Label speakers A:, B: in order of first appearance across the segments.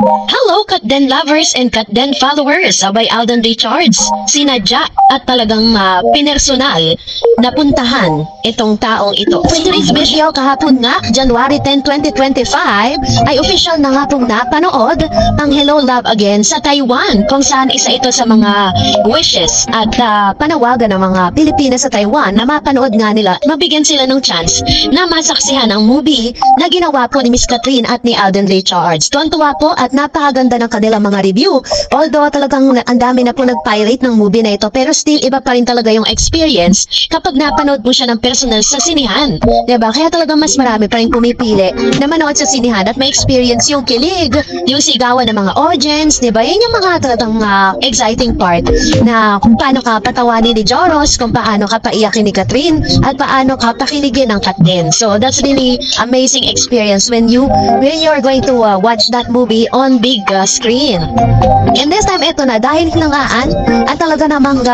A: Hello, Katden lovers and Katden followers, sabay Alden Richards. Sinadya at talagang pinersonal na puntahan itong taong ito. For today's video, kahapon nga, January 10, 2025, ay official na nga pong napanood ang Hello Love Again sa Taiwan, kung saan isa ito sa mga wishes at panawagan ng mga Pilipina sa Taiwan na mapanood nga nila, mabigyan sila ng chance na masaksihan ang movie na ginawa po ni Miss Catherine at ni Alden Richards. Tuwan-tuwa po at napakaganda ng kanilang mga review. Although talagang ang dami na po nag-pirate ng movie na ito, pero still iba pa rin talaga yung experience kapag napanood mo siya ng personal sa sinihan. Diba? Kaya talagang mas marami pa rin pumipili na manood sa sinihan at may experience yung kilig, yung sigawan ng mga audience, diba? Yan yung mga talagang exciting part na kung paano ka patawanin ni Joros, kung paano ka paiyakin ni Catherine, at paano ka pakiligin ng Katden. So that's really amazing experience when you're going to watch that movie on big screen. And this time, eto na, dahil hinangaan at talaga namang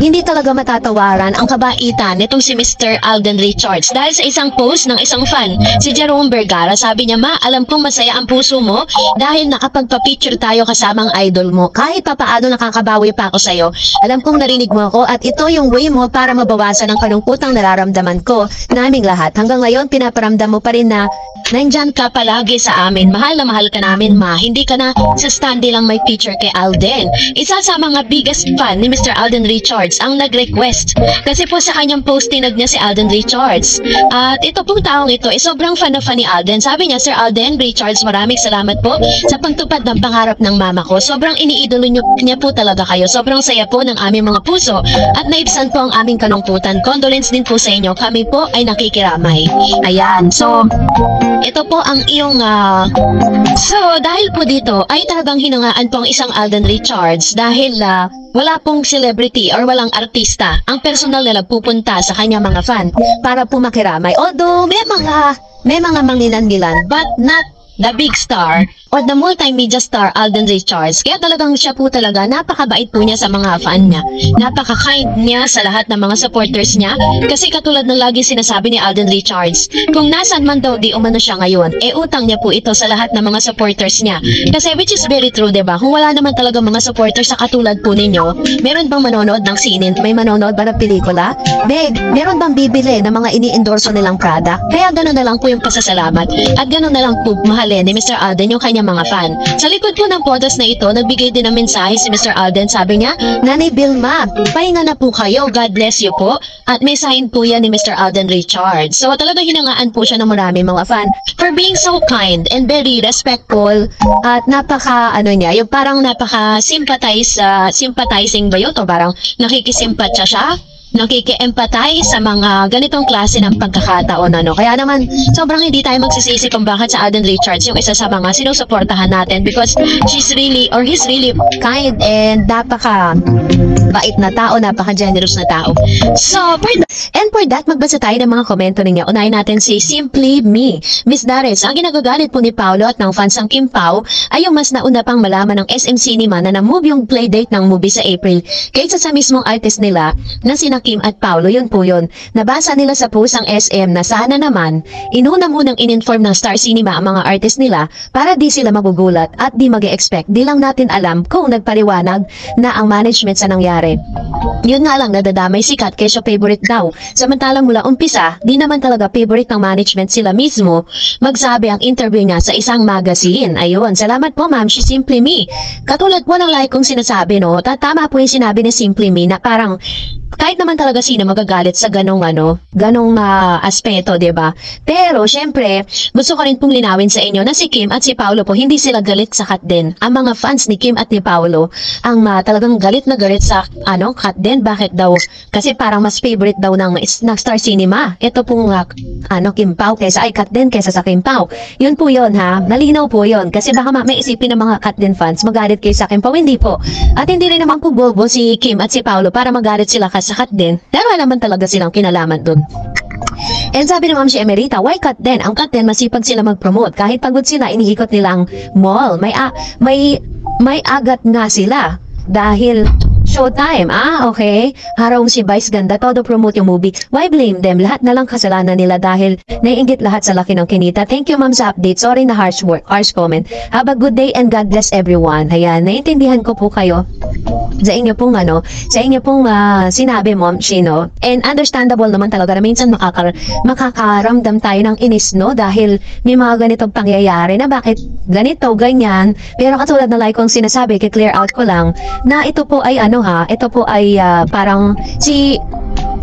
A: hindi talaga matatawaran ang kabaitan nitong si Mr. Alden Richards. Dahil sa isang post ng isang fan, si Jerome Vergara, sabi niya, "Ma, alam kong masaya ang puso mo dahil nakapagpa-picture tayo kasamang idol mo. Kahit papaano nakakabawi pa ako sa'yo. Alam kong narinig mo ako at ito yung way mo para mabawasan ang kalungkutang nararamdaman ko naming lahat. Hanggang ngayon, pinaparamdam mo pa rin na nandyan ka palagi sa amin. Mahal na mahal ka namin, Ma. Hindi ka na sa standee lang may picture kay Alden." Isa sa mga biggest fan ni Mr. Alden Richards ang nag-request. Kasi po sa kanyang post, tinag niya si Alden Richards. At ito pong taong ito, sobrang fan na fan ni Alden. Sabi niya, "Sir Alden Richards, maraming salamat po sa pagtupad ng pangarap ng mama ko. Sobrang iniidolo niya po talaga kayo. Sobrang saya po ng aming mga puso at naibsan po ang aming kalungkutan. Condolence din po sa inyo. Kami po ay nakikiramay." Ayan. So, ito po ang iyong So dahil po dito ay talagang hinangaan po ang isang Alden Richards dahil wala pong celebrity or walang artista ang personal na nagpupunta sa kanya mga fan para po makiramay. Although may mga mangilan-ngilan, but not the big star or the multimedia star Alden Richards. Kaya talagang siya po talaga, napakabait po niya sa mga fan niya. Napaka-kind niya sa lahat ng mga supporters niya. Kasi katulad ng lagi sinasabi ni Alden Richards, kung nasan man daw di umano siya ngayon, utang niya po ito sa lahat ng mga supporters niya. Kasi which is very true, diba? Kung wala naman talaga mga supporters sa katulad po ninyo, meron bang manonood ng sinin? May manonood ba ng pelikula? Meron bang bibili ng mga ini-endorso nilang product? Kaya gano'n na lang po yung pasasalamat. At gano'n na lang po mahalin ni Mr. Alden yung kanyang mga fan. Sa likod po ng photos na ito, nagbigay din ng mensahe si Mr. Alden. Sabi niya, "Nanay Vilma, pahinga na po kayo. God bless you po." At may sign po yan ni Mr. Alden Richards. So talaga hinangaan po siya ng marami mga fan for being so kind and very respectful at yung parang sympathizing ba yun? O parang nakikisimpatya siya? Nakiki-empathize sa mga ganitong klase ng pagkakataon, Kaya naman, sobrang hindi tayo magsisisi kung bakit sa Alden Richards yung isa sa mga sinusuportahan natin because he's really kind and napaka-bait na tao, napaka-generous na tao. So, for that, magbasa tayo ng mga komento ninyo. Unahin natin si Simply Me. Miss Dares, ang ginagagalit po ni Paolo at ng fans ng Kim Pao ay yung mas nauna pang malaman ng SM Cinema na na-move yung playdate ng movie sa April kaysa sa mismong artist nila na sina Kim at Paolo. Yun po yun. Nabasa nila sa post ang SM na sana naman inuna munang in-inform ng Star Cinema ang mga artist nila para di sila magugulat at di mag-e-expect. Di lang natin alam kung nagpaliwanag na ang management sa nangyari. Yun nga lang, nadadamay si Kat kesyo favorite daw. Samantalang mula umpisa, di naman talaga favorite ng management sila mismo. Magsabi ang interview niya sa isang magazine. Ayun, salamat po ma'am, she Simply Me. Katulad po ng like kong sinasabi, tama po yung sinabi ni Simply Me na parang kahit naman talaga sino magagalit sa ganong aspeto, diba? Pero, syempre, gusto ko rin pong linawin sa inyo na si Kim at si Paolo po, hindi sila galit sa Katden. Ang mga fans ni Kim at ni Paolo, ang talagang galit na galit sa, Katden. Bakit daw? Kasi parang mas favorite daw ng Star Cinema. Ito pong, Kim Pao Katden kesa sa Kim Pao. Yun po yun, ha? Nalinaw po yun. Kasi baka may isipin ng mga Katden fans, magalit kayo sa Kim Pao. Hindi po. At hindi rin naman po bobo si Kim at si Paolo para magalit sila sa Katden. Pero wala naman talaga silang kinalaman dun. And sabi ng Ma'am si Emerita, why Katden? Ang Katden, masipag sila mag-promote. Kahit pagod sila, iniikot nilang mall. May agat nga sila. Dahil
B: Showtime. Okay. Harong si Vice ganda, todo promote yung movie. Why blame them? Lahat na lang kasalanan nila dahil naiinggit lahat sa laki ng kinita. Thank you, ma'am, sa update. Sorry na harsh comment. Have a good day and God bless everyone. Ayan, naiintindihan ko po kayo sa inyo pong sinabi, Ma'am Chino. And understandable naman talaga na minsan makakaramdam tayo ng inis, no? Dahil may mga ganitong pangyayari na bakit ganito, ganyan. Pero katulad na like kong sinasabi, clear out ko lang na ito po ay parang si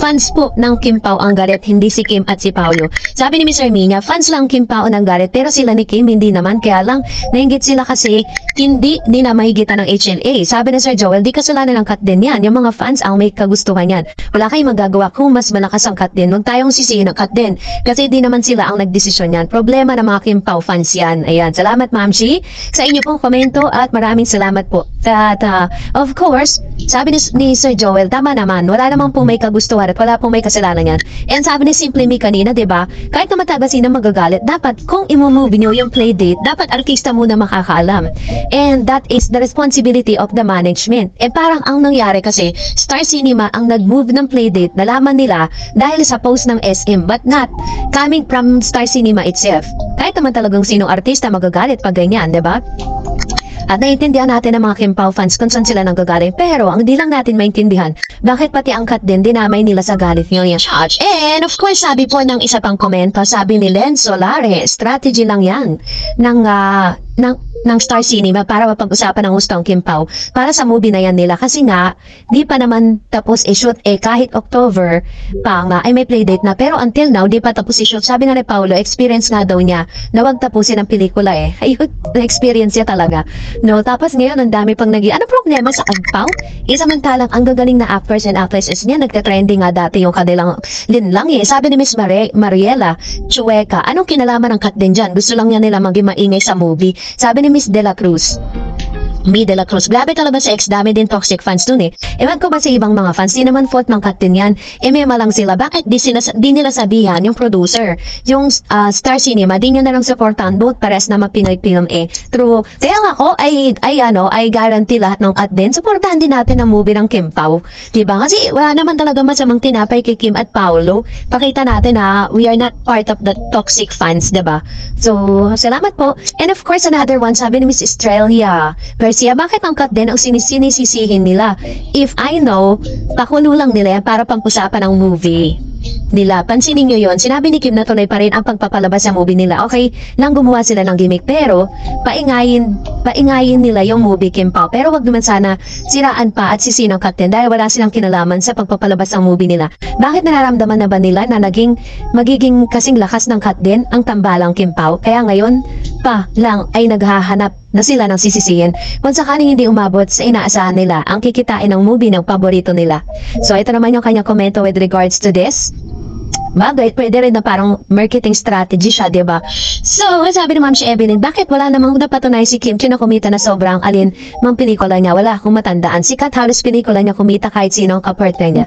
B: fans po ng Kim Pao ang galit, hindi si Kim at si Paolo. Sabi ni Miss Herminia, fans lang Kim Pao ng galit, pero sila ni Kim hindi naman, kaya lang nainggit sila kasi hindi nila mahigitan ng HLA. Sabi ni Sir Joel, di kasalanan ng cut din yan. Yung mga fans ang may kagustuhan yan. Wala kayong magagawa kung mas malakas ang cut din. Huwag tayong sisihin ng cut din. Kasi di naman sila ang nagdesisyon yan. Problema ng mga Kim Pao fans yan. Ayan, salamat Ma'am Shi sa inyo pong komento at maraming salamat po. At of course, sabi ni Sir Joel, tama naman, wala namang po may kagustuhan at wala pong may kasalanan yan. And sabi ni Simply Me kanina, diba, kahit na matabasin na magagalit, dapat kung imumovie nyo yung playdate, dapat artista muna makakaalam. And that is the responsibility of the management. Eh parang ang nangyari kasi, Star Cinema ang nag-move ng playdate, nalaman nila dahil sa post ng SM, but not coming from Star Cinema itself. Kahit naman talagang sinong artista magagalit pag ganyan, diba? At naiintindihan natin ang mga Kim Pao fans kung saan sila nanggagaling. Pero ang di lang natin maintindihan, bakit pati ang cut din dinamay nila sa galit nyo yung charge. And of course, sabi po ng isa pang komento, sabi ni Len Solare, strategy lang yan ng Star Cinema para mapag-usapan ng gusto ang Kim Pao para sa movie na yan nila. Kasi nga, di pa naman tapos i-shoot kahit October pa nga ay may playdate na. Pero until now, di pa tapos i-shoot. Sabi nga ni Paolo, experience nga daw niya na wag tapusin ang pelikula Ayun, na-experience niya talaga. No, tapos ngayon, ang dami pang ano problema sa Agpao? Samantalang ang gagaling na actors and actresses niya, nagka-trending nga dati yung kanilang linlang Sabi ni Miss Mariela Chueca, anong kinalaman ng cut din dyan? Gusto lang niya nila maging maingay sa movie. Sabi ni Miss De La Cruz, grabe talaga sa ex, dami din toxic fans dun Ewan ko ba sa ibang mga fans, di naman fault ng cut din yan. Mema lang sila, bakit di nila sabihan yung producer, yung Star Cinema, di nyo na lang supportan both pares na mapinoy film True. Kaya ako ay guarantee lahat ng cut din, supportahan din natin ang movie ng Kim Pao. Diba? Kasi wala naman talaga masamang tinapay kay Kim at Paolo. Pakita natin na we are not part of the toxic fans, diba? So, salamat po. And of course, another one, sabi ni Miss Estrella Garcia, bakit ang cut din ang sinisisihin nila? If I know, pakulo lang nila yan para pang-usapan ang movie nila. Pansinin nyo yun. Sinabi ni Kim na tuloy pa rin ang pagpapalabas sa movie nila. Okay, lang gumawa sila ng gimmick, pero paingayin nila yung movie Kim Pao. Pero wag naman sana siraan pa at sisihin ang cut din dahil wala silang kinalaman sa pagpapalabas ng movie nila. Bakit nararamdaman na ba nila na magiging kasing lakas ng cut din ang tambalang Kim Pao? Kaya ngayon pa lang ay naghahanap na sila ng sisisihin kung sakaling hindi umabot sa inaasahan nila ang kikitain ng movie ng paborito nila. So ito naman yung kanyang komento with regards to this. Bagay, pwede rin na parang marketing strategy siya, diba? So, sabi ni Ma'am si Evelyn, bakit wala namang napatunay si Kim kinakumita na sobrang alin mang pelikula niya? Wala akong matandaan. Sikat halos pelikula niya kumita kahit sino ang kapartner niya.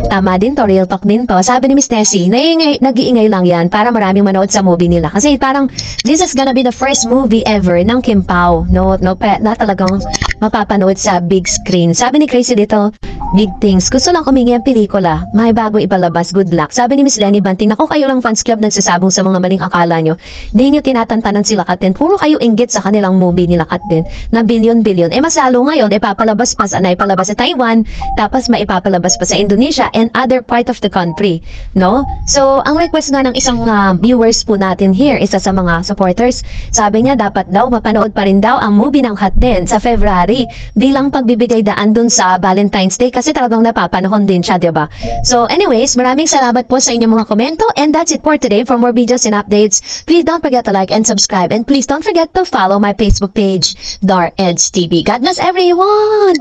B: Tama din to, real talk din to. Sabi ni Miss Tessie, nag-iingay lang yan para maraming manood sa movie nila. Kasi parang, this is gonna be the first movie ever ng Kim Pao. Na talagang mapapanood sa big screen. Sabi ni Crazy Little Big Things, gusto lang kumingi ang pelikula. May bago ipalabas, good luck. Sabi ni Miss Lenny Banting, naku kayo lang fans club nagsasabong sa mga maling akala nyo. Di nyo tinatantanan sila Katin. Puro kayo inggit sa kanilang movie nila Katin na bilyon-bilyon. Mas lalo ngayon, ipapalabas pa sa Taiwan, tapos maipapalabas pa sa Indonesia and other part of the country. No? So, ang request nga ng isang viewers po natin here, isa sa mga supporters, sabi niya dapat daw mapanood pa rin daw ang movie ng Katin sa February bilang pagbibigay daan dun sa Valentine's Day kasi talagang napapanahon din siya, diba? So, anyways, maraming salamat po sa inyong mga komento, and that's it for today. For more videos and updates, please don't forget to like and subscribe, and please don't forget to follow my Facebook page, Dar Eds TV. God bless everyone!